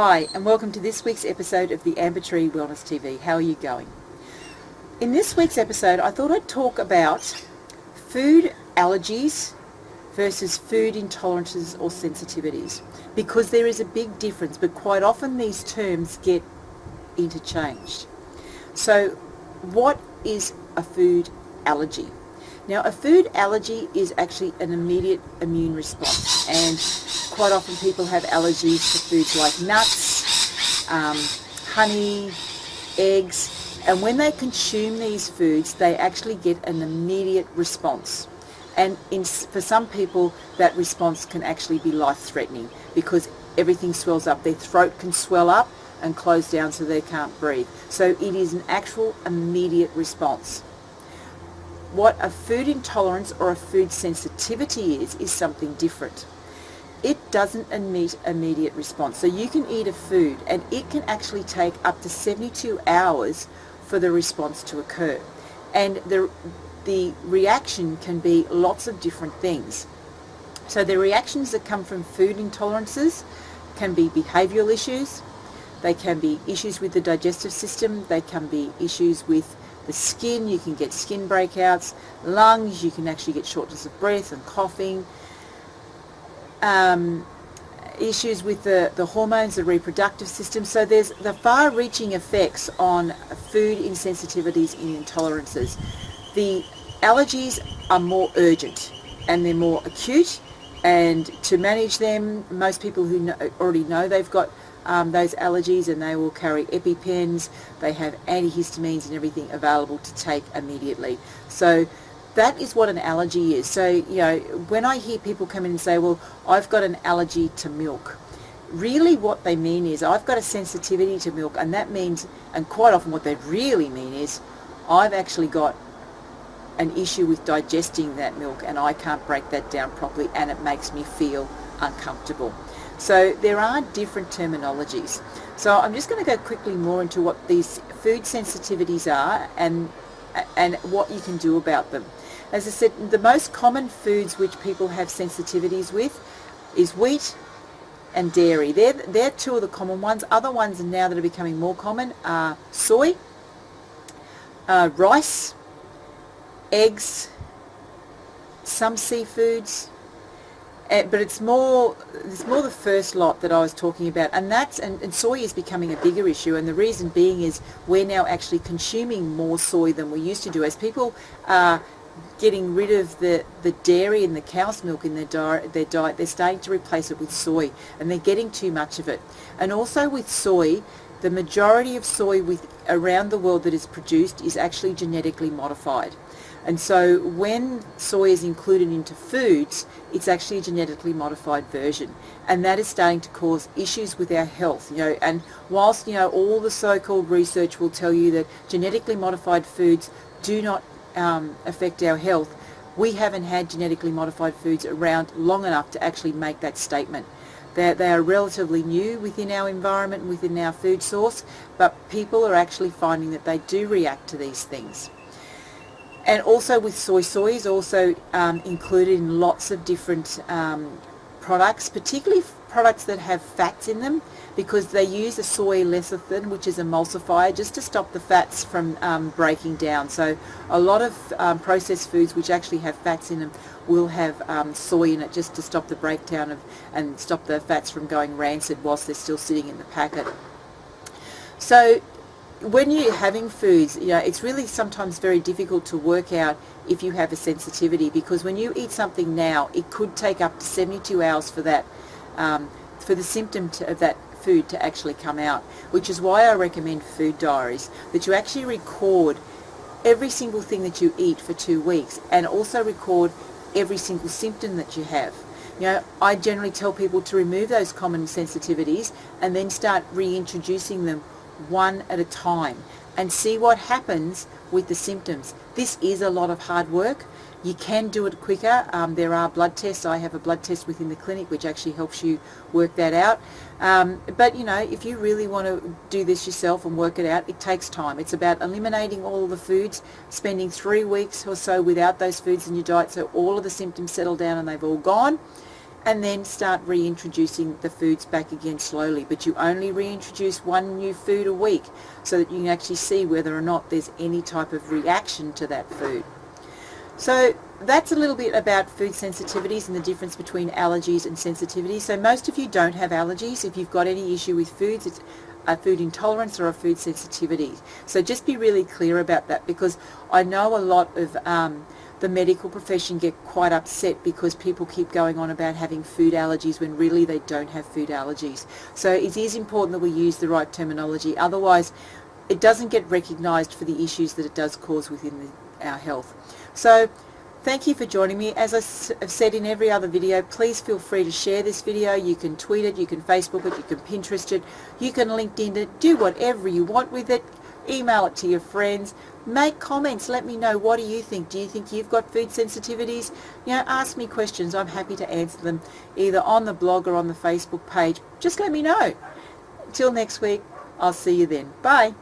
Hi, and welcome to this week's episode of the Amber Tree Wellness TV. How are you going? In this week's episode, I thought I'd talk about food allergies versus food intolerances or sensitivities, because there is a big difference, but quite often these terms get interchanged. So, what is a food allergy? Now, a food allergy is actually an immediate immune response, and quite often people have allergies to foods like nuts, honey, eggs, and when they consume these foods, they actually get an immediate response. And for some people, that response can actually be life-threatening because everything swells up. Their throat can swell up and close down so they can't breathe. So it is an actual immediate response. What a food intolerance or a food sensitivity is something different. It doesn't need immediate response. So you can eat a food and it can actually take up to 72 hours for the response to occur. And the reaction can be lots of different things. So the reactions that come from food intolerances can be behavioural issues, they can be issues with the digestive system, they can be issues with the skin, you can get skin breakouts, lungs, you can actually get shortness of breath and coughing, issues with the hormones, the reproductive system. So there's the far-reaching effects on food insensitivities and intolerances. The allergies are more urgent and they're more acute, and to manage them, most people who already know they've got those allergies, and they will carry EpiPens, they have antihistamines and everything available to take immediately. So that is what an allergy is. So, you know, when I hear people come in and say, well, I've got an allergy to milk, really what they mean is I've got a sensitivity to milk, and that means, and quite often what they really mean is I've actually got an issue with digesting that milk and I can't break that down properly and it makes me feel uncomfortable. So there are different terminologies. So I'm just going to go quickly more into what these food sensitivities are and what you can do about them. As I said, the most common foods which people have sensitivities with is wheat and dairy. They're two of the common ones. Other ones now that are becoming more common are soy, rice, eggs, some seafoods, but it's more the first lot that I was talking about, and soy is becoming a bigger issue, and the reason being is we're now actually consuming more soy than we used to do. As people are getting rid of the dairy and the cow's milk in their diet, they're starting to replace it with soy, and they're getting too much of it. And also with soy, the majority of soy around the world that is produced is actually genetically modified. And so when soy is included into foods, it's actually a genetically modified version, and that is starting to cause issues with our health. And whilst all the so-called research will tell you that genetically modified foods do not affect our health, we haven't had genetically modified foods around long enough to actually make that statement. They are relatively new within our environment and within our food source, but people are actually finding that they do react to these things. And also with soy is also included in lots of different products, particularly products that have fats in them, because they use a soy lecithin, which is emulsifier, just to stop the fats from breaking down. So a lot of processed foods which actually have fats in them will have soy in it, just to stop the breakdown and stop the fats from going rancid whilst they're still sitting in the packet. So when you're having foods, it's really sometimes very difficult to work out if you have a sensitivity, because when you eat something now, it could take up to 72 hours for that, for the symptom of that food to actually come out, which is why I recommend food diaries, that you actually record every single thing that you eat for 2 weeks, and also record every single symptom that you have. I generally tell people to remove those common sensitivities and then start reintroducing them one at a time and see what happens with the symptoms. This is a lot of hard work. You can do it quicker. There are blood tests. I have a blood test within the clinic which actually helps you work that out. But if you really want to do this yourself and work it out, it takes time. It's about eliminating all of the foods, spending 3 weeks or so without those foods in your diet so all of the symptoms settle down and they've all gone. and then start reintroducing the foods back again slowly. But you only reintroduce one new food a week so that you can actually see whether or not there's any type of reaction to that food. So that's a little bit about food sensitivities and the difference between allergies and sensitivities. So most of you don't have allergies. If you've got any issue with foods, it's a food intolerance or a food sensitivity. So just be really clear about that, because I know a lot of the medical profession get quite upset because people keep going on about having food allergies when really they don't have food allergies. So it is important that we use the right terminology. Otherwise, it doesn't get recognised for the issues that it does cause within our health. So thank you for joining me. As I've said in every other video, please feel free to share this video. You can tweet it, you can Facebook it, you can Pinterest it, you can LinkedIn it, do whatever you want with it. Email it to your friends. Make comments. Let me know, what do you think? Do you think you've got food sensitivities? You know, ask me questions. I'm happy to answer them either on the blog or on the Facebook page. Just let me know. Until next week, I'll see you then. Bye.